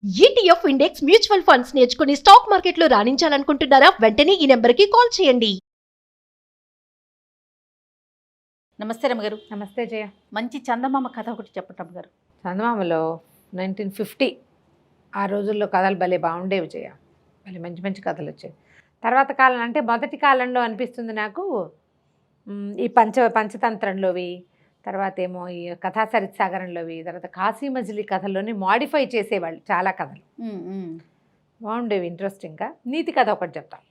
ETF index mutual funds నేర్చుకుని stock మార్కెట్లో రాణించాలనుకుంటున్నారా? వెంటనే ఈ నెంబర్కి కాల్ చేయండి. నమస్తే రమ్మగారు. నమస్తే జయ. మంచి చందమామ కథ ఒకటి చెప్పండి రమ్మగారు. చందమామలో 1950 ఆ రోజుల్లో కథలు భలే బాగుండేవి జయ. భలే మంచి మంచి కథలు వచ్చాయి. తర్వాత కాలం అంటే మొదటి కాలంలో అనిపిస్తుంది నాకు ఈ పంచతంత్రంలోవి, తర్వాత ఏమో ఈ కథా సరిత్సాగరంలోవి, తర్వాత కాశీ మజిలీ కథల్లోని మాడిఫై చేసేవాళ్ళు చాలా కథలు బాగుండేవి. ఇంట్రెస్టింగ్గా నీతి కథ ఒకటి చెప్తాను.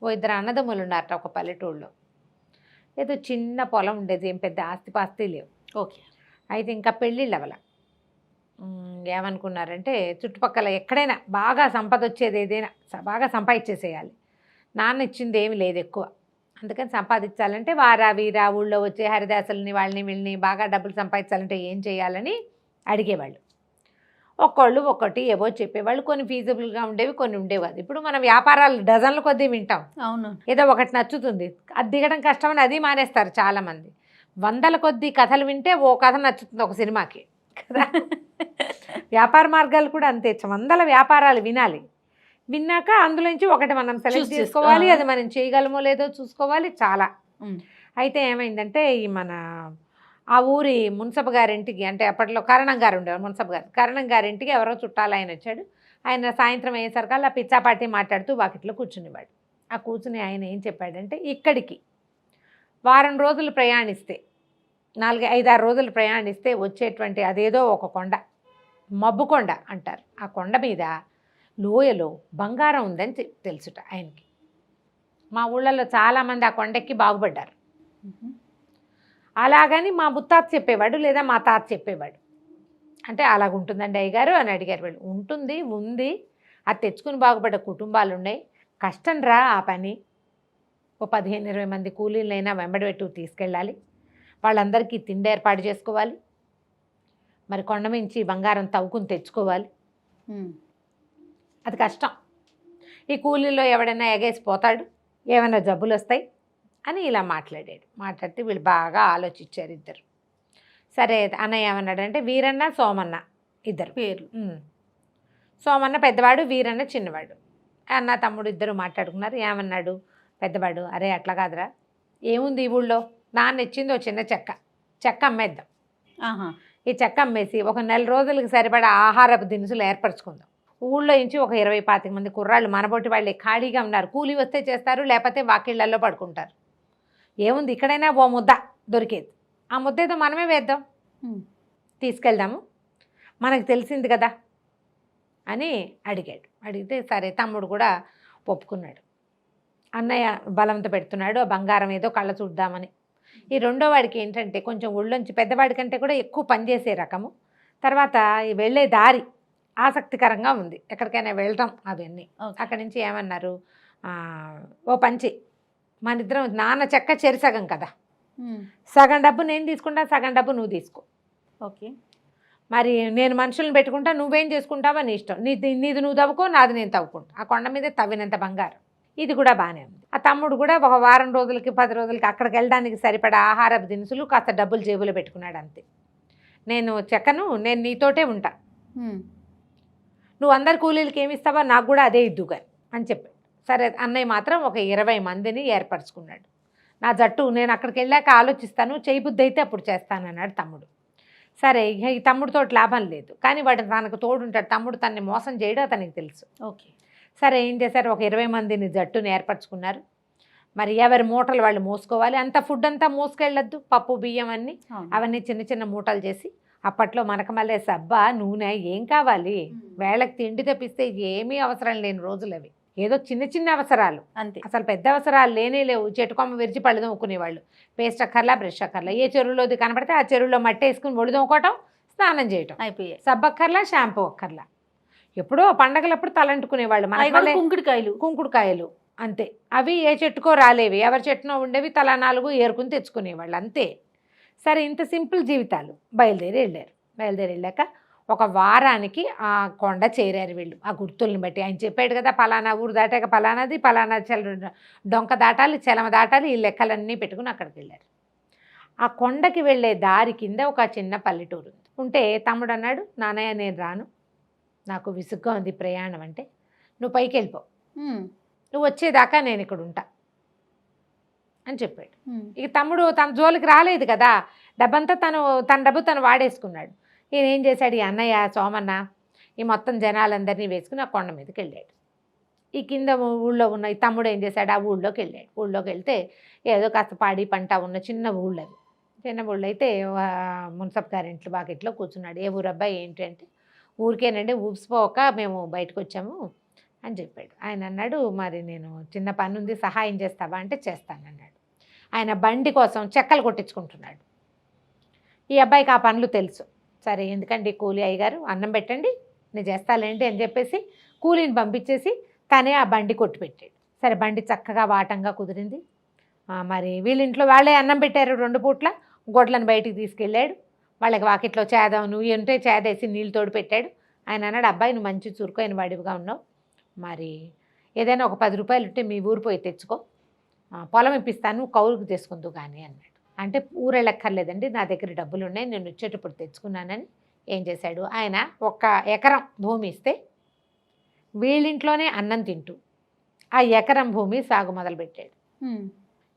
ఓ ఇద్దరు అన్నదమ్ములు ఉన్నారట ఒక పల్లెటూళ్ళలో. ఏదో చిన్న పొలం ఉండేది, ఏం పెద్ద ఆస్తిపాస్తి లేవు. ఓకే. అయితే ఇంకా పెళ్ళిళ్ళు అవ్వాల. ఏమనుకున్నారంటే చుట్టుపక్కల ఎక్కడైనా బాగా సంపద వచ్చేది ఏదైనా బాగా సంపాదించేసేయాలి. నాన్న ఇచ్చింది ఏమి లేదు ఎక్కువ, అందుకని సంపాదించాలంటే వారా వీరా ఊళ్ళో వచ్చే హరిదాసుల్ని వాళ్ళని వీళ్ళని బాగా డబ్బులు సంపాదించాలంటే ఏం చేయాలని అడిగేవాళ్ళు. ఒక్కళ్ళు ఒక్కటి ఏవో చెప్పేవాళ్ళు. కొన్ని ఫీజిబుల్గా ఉండేవి, కొన్ని ఉండేవి కాదు. ఇప్పుడు మన వ్యాపారాలు డజన్ల కొద్దీ వింటాం. అవును. ఏదో ఒకటి నచ్చుతుంది, అది దిగడం కష్టమని అది మానేస్తారు చాలామంది. వందల కొద్దీ కథలు వింటే ఓ కథ నచ్చుతుంది ఒక సినిమాకి కదా. వ్యాపార మార్గాలు కూడా అంతే, వందల వ్యాపారాలు వినాలి. విన్నాక అందులోంచి ఒకటి మనం సెలెక్ట్ చేసుకోవాలి, అది మనం చేయగలమో లేదో చూసుకోవాలి చాలా. అయితే ఏమైందంటే ఈ మన ఆ ఊరి మున్సబ్ గారింటికి, అంటే అప్పట్లో కరణం గారు ఉండేవారు, మున్సబ్ గారు కరణం గారింటికి ఎవరో చుట్టాలు ఆయన వచ్చాడు. ఆయన సాయంత్రం అయ్యేసరికల్లా పిచ్చాపాటి మాట్లాడుతూ వాకిట్లో కూర్చునేవాడు. ఆ కూర్చుని ఆయన ఏం చెప్పాడంటే, ఇక్కడికి వారం రోజులు ప్రయాణిస్తే, 4-5-6 రోజులు ప్రయాణిస్తే వచ్చేటువంటి అదేదో ఒక కొండ, మబ్బు కొండ అంటారు. ఆ కొండ మీద లోయలో బంగారం ఉందని తెలుసుట ఆయనకి. మా ఊళ్ళల్లో చాలామంది ఆ కొండెక్కి బాగుపడ్డారు. అలాగని మా ముత్తాత చెప్పేవాడు, లేదా మా తాత చెప్పేవాడు. అంటే అలాగుంటుందండి అయ్యగారు అని అడిగారు వాళ్ళు. ఉంటుంది, ఉంది, అది తెచ్చుకుని బాగుపడ్డ కుటుంబాలు ఉన్నాయి. కష్టం రా ఆ పని. ఓ 15-20 మంది కూలీలైనా వెంబడి తీసుకెళ్ళాలి, వాళ్ళందరికీ తిండి ఏర్పాటు చేసుకోవాలి, మరి కొండ మించి బంగారం తవ్వుకుని తెచ్చుకోవాలి, అది కష్టం. ఈ కూలీలో ఎవడైనా ఎగేసిపోతాడు, ఏమైనా జబ్బులు వస్తాయి అని ఇలా మాట్లాడాడు. మాట్లాడితే వీళ్ళు బాగా ఆలోచించారు ఇద్దరు. సరే అన్నయ్య ఏమన్నాడంటే, వీరన్న సోమన్న ఇద్దరు పేర్లు. సోమన్న పెద్దవాడు, వీరన్న చిన్నవాడు. అన్న తమ్ముడు ఇద్దరు మాట్లాడుకున్నారు. ఏమన్నాడు పెద్దవాడు, అరే అట్లా కాదురా, ఏముంది ఈ ఊళ్ళో, నాన్న ఇచ్చింది ఓ చిన్న చెక్క అమ్మేద్దాం. ఈ చెక్క అమ్మేసి ఒక 4 రోజులకి సరిపడా ఆహారపు దినుసులు ఏర్పరచుకుందాం. ఊళ్ళో నుంచి ఒక 20-25 మంది కుర్రాళ్ళు మనబోటి వాళ్ళే ఖాళీగా ఉన్నారు, కూలీ వస్తే చేస్తారు, లేకపోతే వాకిళ్లలో పడుకుంటారు. ఏముంది ఇక్కడైనా ఓ ముద్ద దొరికేది, ఆ ముద్ద ఏదో మనమే వేద్దాం, తీసుకెళ్దాము, మనకు తెలిసింది కదా అని అడిగాడు. అడిగితే సరే తమ్ముడు కూడా ఒప్పుకున్నాడు. అన్నయ్య బలంతో పెడుతున్నాడు, ఆ బంగారం ఏదో కళ్ళ చూద్దామని. ఈ రెండో వాడికి ఏంటంటే కొంచెం ఒళ్ళొంచి, పెద్దవాడి కంటే కూడా ఎక్కువ పనిచేసే రకము. తర్వాత వెళ్ళే దారి ఆసక్తికరంగా ఉంది, ఎక్కడికైనా వెళ్ళటం అవన్నీ. అక్కడి నుంచి ఏమన్నారు, ఓ పంచి మన ఇద్దరం, నాన్న చెక్క చెరిసగం కదా, సగం డబ్బు నేను తీసుకుంటా, సగం డబ్బు నువ్వు తీసుకో. ఓకే. మరి నేను మనుషులను పెట్టుకుంటా, నువ్వేం చేసుకుంటావో నీ ఇష్టం, నీది నువ్వు తవ్వుకో, నాది నేను తవ్వుకుంటా. ఆ కొండ మీద తవ్వినంత బంగారం. ఇది కూడా బాగానే ఉంది. ఆ తమ్ముడు కూడా ఒక వారం రోజులకి 10 రోజులకి అక్కడికి వెళ్ళడానికి సరిపడా ఆహారపు దినుసులు, కాస్త డబ్బులు జేబులో పెట్టుకున్నాడు అంతే. నేను చెక్కను, నేను నీతోటే ఉంటా, నువ్వు అందరు కూలీలకి ఏమి ఇస్తావో నాకు కూడా అదే ఇద్దుగా అని చెప్పాడు. సరే అన్నయ్య మాత్రం ఒక 20 మందిని ఏర్పరచుకున్నాడు. నా జట్టు నేను అక్కడికి వెళ్ళాక ఆలోచిస్తాను, చేయబుద్ధి అయితే అప్పుడు చేస్తానన్నాడు తమ్ముడు. సరే ఇక ఈ తమ్ముడితో లాభం లేదు, కానీ వాడు తనకు తోడుంటాడు. తమ్ముడు తనని మోసం చేయడం అతనికి తెలుసు. ఓకే. సరే ఏం చేశారు, ఒక 20 మందిని జట్టుని ఏర్పరచుకున్నారు. మరి ఎవరి మూటలు వాళ్ళు మోసుకోవాలి, అంత ఫుడ్ అంతా మోసుకెళ్ళొద్దు, పప్పు బియ్యం అన్నీ అవన్నీ చిన్న చిన్న మూటలు చేసి. అప్పట్లో మనకు మళ్ళీ సబ్బా నూనె ఏం కావాలి, వేళకి తిండి తెప్పిస్తే ఏమీ అవసరం లేని రోజులు అవి. ఏదో చిన్న చిన్న అవసరాలు అంతే, అసలు పెద్ద అవసరాలు లేనే లేవు. చెట్టుకొమ్మ విరిచి పళ్ళు తోముకునేవాళ్ళు, పేస్ట్ అక్కర్లా, బ్రష్ అక్కర్లా. ఏ చెరువులోది కనపడితే ఆ చెరువులో మట్టి వేసుకుని ఒడి తోముకోవటం, స్నానం చేయటం అయిపోయాయి. సబ్బు అక్కర్లా, షాంపూ అక్కర్లా. ఎప్పుడో పండగలప్పుడు తలంటుకునేవాళ్ళు. కుంకుడుకాయలు అంతే, అవి ఏ చెట్టుకో రాలేవి, ఎవరి చెట్టునో ఉండేవి, తలా 4 ఏరుకుని తెచ్చుకునేవాళ్ళు అంతే. సరే ఇంత సింపుల్ జీవితాలు. బయలుదేరి వెళ్ళాక ఒక వారానికి ఆ కొండ చేరారు వీళ్ళు. ఆ గుర్తుల్ని బట్టి ఆయన చెప్పాడు కదా, పలానా ఊరు దాటాక పలానాది, పలానా డొంక దాటాలి, చెలమ దాటాలి, ఈ లెక్కలన్నీ పెట్టుకుని అక్కడికి వెళ్ళారు. ఆ కొండకి వెళ్ళే దారి కింద ఒక చిన్న పల్లెటూరు ఉంటే తమ్ముడు అన్నాడు, నాన్నయ్య నేను రాను, నాకు విసుగ్గా ఉంది ప్రయాణం అంటే, నువ్వు పైకి వెళ్ళిపో, నువ్వు వచ్చేదాకా నేను ఇక్కడ ఉంటా అని చెప్పాడు. ఇక తమ్ముడు తన జోలికి రాలేదు కదా, డబ్బంతా తన డబ్బు తను వాడేసుకున్నాడు. ఈయన ఏం చేశాడు, ఈ అన్నయ్య సోమన్న ఈ మొత్తం జనాలందరినీ వేసుకుని ఆ కొండ మీదకి వెళ్ళాడు. ఈ కింద ఊళ్ళో ఉన్న ఈ తమ్ముడు ఏం చేశాడు, ఆ ఊళ్ళోకి వెళ్ళాడు. ఊళ్ళోకి వెళ్తే ఏదో కాస్త పాడి పంట ఉన్న చిన్న ఊళ్ళో అది, చిన్న ఊళ్ళో అయితే మున్సబ్ గారింట్లో బాకెట్లో కూర్చున్నాడు. ఏ ఊరు అబ్బాయి ఏంటి అంటే, ఊరికేనండి ఊపిసిపోక మేము బయటకు వచ్చాము అని చెప్పాడు. ఆయన అన్నాడు, మరి నేను చిన్న పని ఉంది సహాయం చేస్తావా అంటే చేస్తానన్నాడు. ఆయన బండి కోసం చెక్కలు కొట్టించుకుంటున్నాడు. ఈ అబ్బాయికి ఆ పనులు తెలుసు. సరే ఎందుకండి కూలి అయ్యగారు అన్నం పెట్టండి నేను చేస్తాలేండి అని చెప్పేసి కూలీని పంపించేసి తనే ఆ బండి కొట్టి పెట్టాడు. సరే బండి చక్కగా వాటంగా కుదిరింది. మరి వీళ్ళింట్లో వాళ్ళే అన్నం పెట్టారు 2 పూట్ల. గొడ్లను బయటికి తీసుకెళ్ళాడు. వాళ్ళకి వాకిట్లో చేదాం నువ్వు ఉంటే చేదేసి నీళ్ళు తోడు పెట్టాడు. ఆయన అన్నాడు, అబ్బాయి నువ్వు మంచి చురుకైన వాడివిగా ఉన్నావు, మరి ఏదైనా ఒక 10 రూపాయలు ఉంటే మీ ఊరు పోయి తెచ్చుకో, పొలం ఇప్పిస్తాను కౌలుకు తీసుకుందు కానీ అన్నాడు. అంటే ఊరెళ్ళక్కర్లేదండి నా దగ్గర డబ్బులు ఉన్నాయి నేను వచ్చేటప్పుడు తెచ్చుకున్నానని ఏం చేశాడు, ఆయన 1 ఎకరం భూమి ఇస్తే వీళ్ళింట్లోనే అన్నం తింటూ ఆ ఎకరం భూమి సాగు మొదలుపెట్టాడు.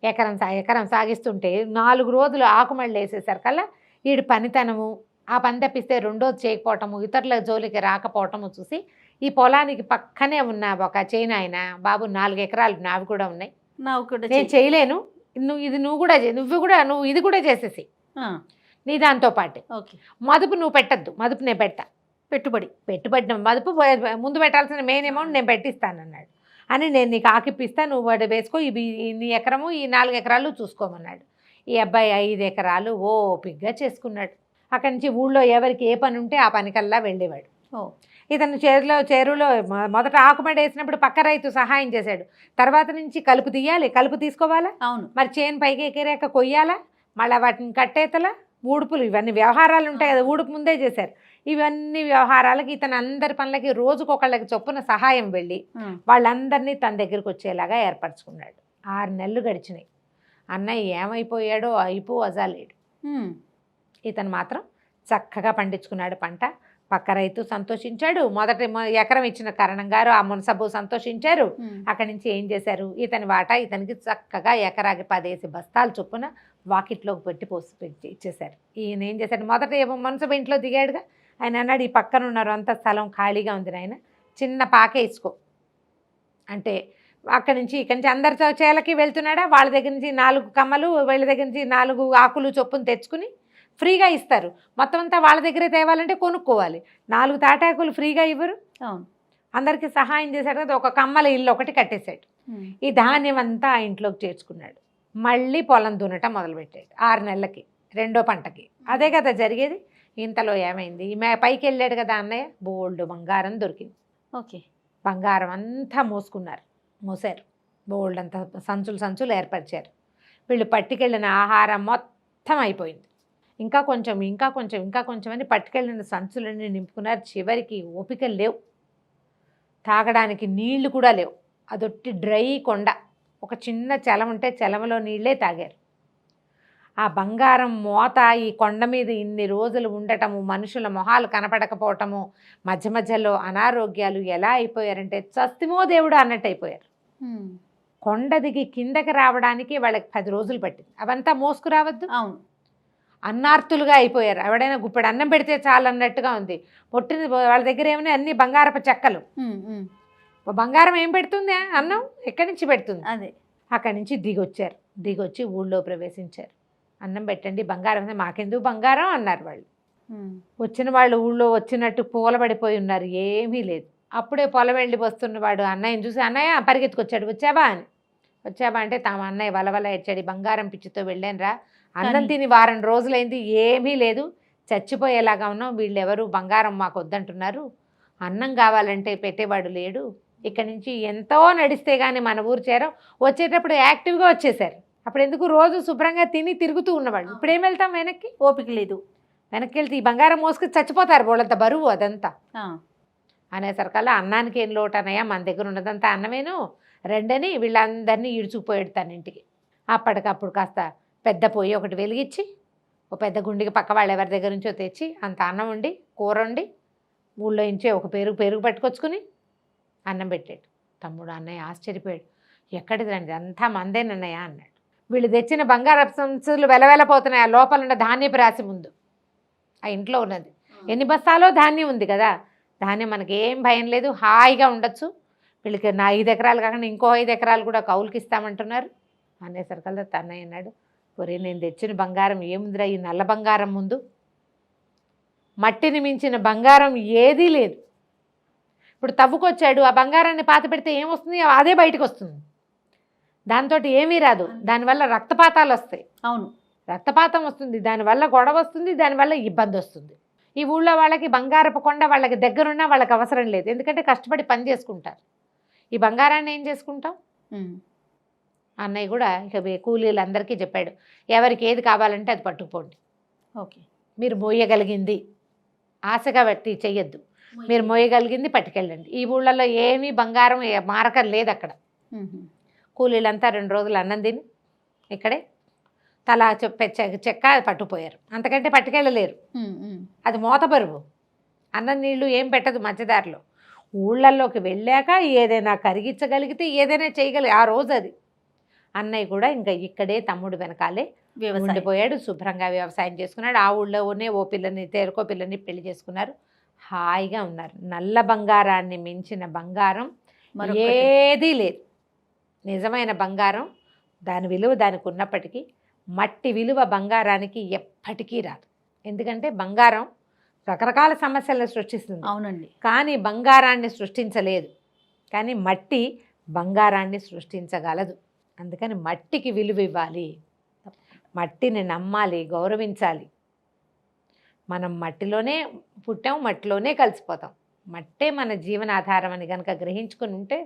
ఎకరం సాగిస్తుంటే 4 రోజులు ఆకుమళ్ళు వేసేసరికల్లా వీడి పనితనము, ఆ పని తప్పిస్తే రెండోది చేయకపోవటము, ఇతరుల జోలికి రాకపోవటము చూసి ఈ పొలానికి పక్కనే ఉన్న ఒక చేను ఆయన, బాబు 4 ఎకరాలు నావి కూడా ఉన్నాయి, నేను చేయలేను, నువ్వు ఇది కూడా చేసేసి నీ దాంతో పాటు మదుపు నువ్వు పెట్టద్దు, మదుపు నేను పెడతా, పెట్టుబడి మదుపు ముందు పెట్టాల్సిన మెయిన్ అమౌంట్ నేను పెట్టిస్తానన్నాడు. అని నేను నీకు ఆకిపిస్తా, నువ్వు వాడు వేసుకో, ఇవి నీ ఎకరము ఈ 4 ఎకరాలు చూసుకోమన్నాడు. ఈ అబ్బాయి 5 ఎకరాలు ఓపిగ్గా చేసుకున్నాడు. అక్కడి నుంచి ఊళ్ళో ఎవరికి ఏ పని ఉంటే ఆ పనికల్లా వెళ్ళేవాడు. ఇతను చెరువులో మొదట ఆకుమడి వేసినప్పుడు పక్క రైతు సహాయం చేశాడు. తర్వాత నుంచి కలుపు తీయాలి, కలుపు తీసుకోవాలా, అవును, మరి చేను పైకి ఎగిరాక కొయ్యాలా, మళ్ళీ వాటిని కట్టేతలా, ఊడుపులు, ఇవన్నీ వ్యవహారాలు ఉంటాయి కదా, ఊడుపు ముందే చేశారు. ఇవన్నీ వ్యవహారాలకి ఇతను అందరి పనులకి రోజుకొకళ్ళకి చొప్పున సహాయం వెళ్ళి వాళ్ళందరినీ తన దగ్గరికి వచ్చేలాగా ఏర్పరచుకున్నాడు. 6 నెలలు గడిచినాయి. అన్నయ్య ఏమైపోయాడో అజాలేడు. ఇతను మాత్రం చక్కగా పండించుకున్నాడు పంట. పక్క రైతు సంతోషించాడు, మొదటి ఎకరం ఇచ్చిన కరణం గారు ఆ మున్సబు సంతోషించారు. అక్కడి నుంచి ఏం చేశారు, ఇతని వాటా ఇతనికి చక్కగా ఎకరాకి 10 బస్తాలు చొప్పున వాకిట్లోకి పెట్టి ఇచ్చేశారు. ఈయన ఏం చేశాడు, మొదట మున్సబు ఇంట్లో దిగాడుగా, ఆయన అన్నాడు, ఈ పక్కన ఉన్నారు అంత స్థలం ఖాళీగా ఉంది నాయన, చిన్న పాకే ఇసుకో అంటే అక్కడి నుంచి ఇక్కడి నుంచి అందరి చేలకి వెళ్తున్నాడా, వాళ్ళ దగ్గర నుంచి 4 కమ్మలు, వీళ్ళ దగ్గర నుంచి 4 ఆకులు చొప్పున తెచ్చుకుని ఫ్రీగా ఇస్తారు. మొత్తం అంతా వాళ్ళ దగ్గరే తేవాలంటే కొనుక్కోవాలి. 4 తాటాకులు ఫ్రీగా ఇవ్వరు. అందరికీ సహాయం చేశాడు కదా, ఒక కమ్మల ఇల్లు ఒకటి కట్టేశాడు. ఈ ధాన్యం అంతా ఆ ఇంట్లోకి చేర్చుకున్నాడు. మళ్ళీ పొలం దున్నటం మొదలుపెట్టాడు 6 నెలలకి, 2వ పంటకి. అదే కదా జరిగేది. ఇంతలో ఏమైంది, పైకి వెళ్ళాడు కదా అన్నయ్య, బోల్డ్ బంగారం దొరికింది. బంగారం అంతా మోసారు, బోల్డ్ అంతా సంచులు ఏర్పరిచారు. వీళ్ళు పట్టుకెళ్ళిన ఆహారం మొత్తం అయిపోయింది. ఇంకా కొంచెం అని పట్టుకెళ్ళిన సంచులన్నీ నింపుకున్నారు. చివరికి ఓపిక లేవు, తాగడానికి నీళ్లు కూడా లేవు. అదొట్టి డ్రై కొండ, ఒక చిన్న చలం ఉంటే చలమలో నీళ్ళే తాగారు. ఆ బంగారం మోత ఈ కొండ మీద ఇన్ని రోజులు ఉండటము, మనుషుల మొహాలు కనపడకపోవటము, మధ్యలో అనారోగ్యాలు ఎలా అయిపోయారంటే చస్తిమో దేవుడు అన్నట్టు అయిపోయారు. కొండ దిగి కిందకి రావడానికి వాళ్ళకి 10 రోజులు పట్టింది. అవంతా మోసుకురావద్దు, అవును, అన్నార్తులుగా అయిపోయారు. ఎవడైనా గుప్పెడు అన్నం పెడితే చాలు అన్నట్టుగా ఉంది. పొట్టిన వాళ్ళ దగ్గర ఏమైనా అన్ని బంగారపు చెక్కలు. బంగారం ఏం పెడుతుంది, అన్నం ఎక్కడి నుంచి పెడుతుంది. అదే అక్కడి నుంచి దిగొచ్చి ఊళ్ళో ప్రవేశించారు. అన్నం పెట్టండి, బంగారం మాకెందుకు బంగారం అన్నారు వాళ్ళు. వచ్చిన వాళ్ళు ఊళ్ళో వచ్చినట్టు పూలబడిపోయి ఉన్నారు, ఏమీ లేదు. అప్పుడే పొలం వెళ్ళి వస్తున్నవాడు అన్నయ్యని చూసి, అన్నయ్య పరిగెత్తుకొచ్చాడు, వచ్చావా అంటే తాము అన్నయ్య వలవల ఏడ్చాడు, బంగారం పిచ్చితో వెళ్ళానురా, అన్నం తిని 1 వారం రోజులైంది, ఏమీ లేదు, చచ్చిపోయేలాగా ఉన్నాం, వీళ్ళెవరు బంగారం మాకు వద్దంటున్నారు, అన్నం కావాలంటే పెట్టేవాడు లేడు, ఇక్కడి నుంచి ఎంతో నడిస్తే కానీ మన ఊరు చేరం, వచ్చేటప్పుడు యాక్టివ్గా వచ్చేసారు. అప్పుడు ఎందుకు రోజు శుభ్రంగా తిని తిరుగుతూ ఉన్నవాళ్ళు. ఇప్పుడు ఏం వెళ్తాం, వెనక్కి ఓపిక లేదు, వెనక్కి వెళ్తే ఈ బంగారం మోసుకు చచ్చిపోతారు, వాళ్ళంత బరువు అదంతా అనేసరికల్లా అన్నానికి ఏం లోటు అన్నయ్య, మన దగ్గర ఉన్నదంతా అన్నమేను రెండని వీళ్ళందరినీ ఈడ్చుకుపోయాడు తన ఇంటికి. అప్పటికప్పుడు కాస్త పెద్ద పొయ్యి ఒకటి వెలిగించి, ఓ పెద్ద గుండికి పక్క వాళ్ళు ఎవరి దగ్గర నుంచో తెచ్చి అంత అన్నం వండి కూర వండి ఊళ్ళో నుంచి ఒక పెరుగు పట్టుకొచ్చుకుని అన్నం పెట్టాడు. తమ్ముడు అన్నయ్య ఆశ్చర్యపోయాడు. ఎక్కడిది రండి, అంతా మందేనన్నయ్య అన్నాడు. వీళ్ళు తెచ్చిన బంగారపు సంచులు వెలవెలపోతున్నాయి ఆ లోపల ఉన్న ధాన్యపు రాశి ముందు. ఆ ఇంట్లో ఉన్నది ఎన్ని బస్తాలో ధాన్యం ఉంది కదా, ధాన్యం మనకి ఏం భయం లేదు, హాయిగా ఉండొచ్చు. వీళ్ళకి 5 ఎకరాలు కాకుండా ఇంకో 5 ఎకరాలు కూడా కౌలుకి ఇస్తామంటున్నారు అనేసరికల్లా తన్నయ్య అన్నాడు, ఒరే నేను తెచ్చిన బంగారం ఏముందిరా ఈ నల్ల బంగారం ముందు, మట్టిని మించిన బంగారం ఏదీ లేదు. ఇప్పుడు తవ్వుకొచ్చాడు, ఆ బంగారాన్ని పాత పెడితే ఏమొస్తుంది, అదే బయటకు వస్తుంది, దాంతో ఏమీ రాదు, దానివల్ల రక్తపాతాలు వస్తాయి. అవును, రక్తపాతం వస్తుంది, దానివల్ల గొడవ వస్తుంది, దానివల్ల ఇబ్బంది వస్తుంది. ఈ ఊళ్ళో వాళ్ళకి బంగారపు కొండ వాళ్ళకి దగ్గరున్నా వాళ్ళకి అవసరం లేదు, ఎందుకంటే కష్టపడి పని చేసుకుంటారు. ఈ బంగారాన్ని ఏం చేసుకుంటాం? అన్నయ్య కూడా ఇక కూలీలందరికీ చెప్పాడు, ఎవరికి ఏది కావాలంటే అది పట్టుకుపోండి, ఓకే, మీరు మోయగలిగింది ఆశగా పెట్టి చెయ్యొద్దు, మీరు మోయగలిగింది పట్టుకెళ్ళండి. ఈ ఊళ్ళల్లో ఏమీ బంగారం మారకం లేదు అక్కడ. కూలీలంతా 2 రోజులు అన్నం తిని ఇక్కడే తలా చెక్క పట్టుకుపోయారు, అంతకంటే పట్టుకెళ్ళలేరు. అది మోత బరువు, అన్నం నీళ్ళు ఏం పెట్టదు మధ్యదారిలో. ఊళ్ళల్లోకి వెళ్ళాక ఏదైనా కరిగించగలిగితే ఏదైనా చేయగలిగి ఆ రోజు అది. అన్నయ్య కూడా ఇంకా ఇక్కడే తమ్ముడు వెనకాలే ఉండిపోయాడు, శుభ్రంగా వ్యవసాయం చేసుకున్నాడు. ఆ ఊళ్ళోనే తేరుకో పిల్లని పెళ్లి చేసుకున్నారు, హాయిగా ఉన్నారు. నల్ల బంగారాన్ని మించిన బంగారం ఏదీ లేదు. నిజమైన బంగారం దాని విలువ దానికి ఉన్నప్పటికీ మట్టి విలువ బంగారానికి ఎప్పటికీ రాదు. ఎందుకంటే బంగారం రకరకాల సమస్యలను సృష్టిస్తుంది, అవునండి, కానీ బంగారాన్ని సృష్టించలేదు. కానీ మట్టి బంగారాన్ని సృష్టించగలదు. అందుకని మట్టికి విలువ ఇవ్వాలి, మట్టిని నమ్మాలి, గౌరవించాలి. మనం మట్టిలోనే పుట్టాం, మట్టిలోనే కలిసిపోతాం. మట్టే మన జీవనాధారం అని కనుక గ్రహించుకుని ఉంటే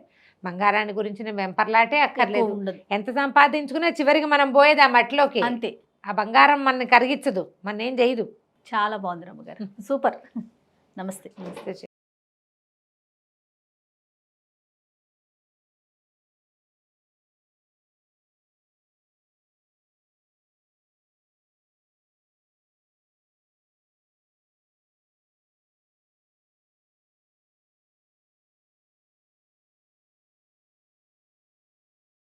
బంగారాన్ని గురించిన వెంపర్లాటే అక్కర్లేదు. ఎంత సంపాదించుకున్నా చివరికి మనం పోయేది ఆ మట్టిలోకి, అంతే. ఆ బంగారం మనని కరిగించదు, మన ఏం చేయదు. చాలా బాగుంది రమ్మగారు, సూపర్. నమస్తే. నమస్తే.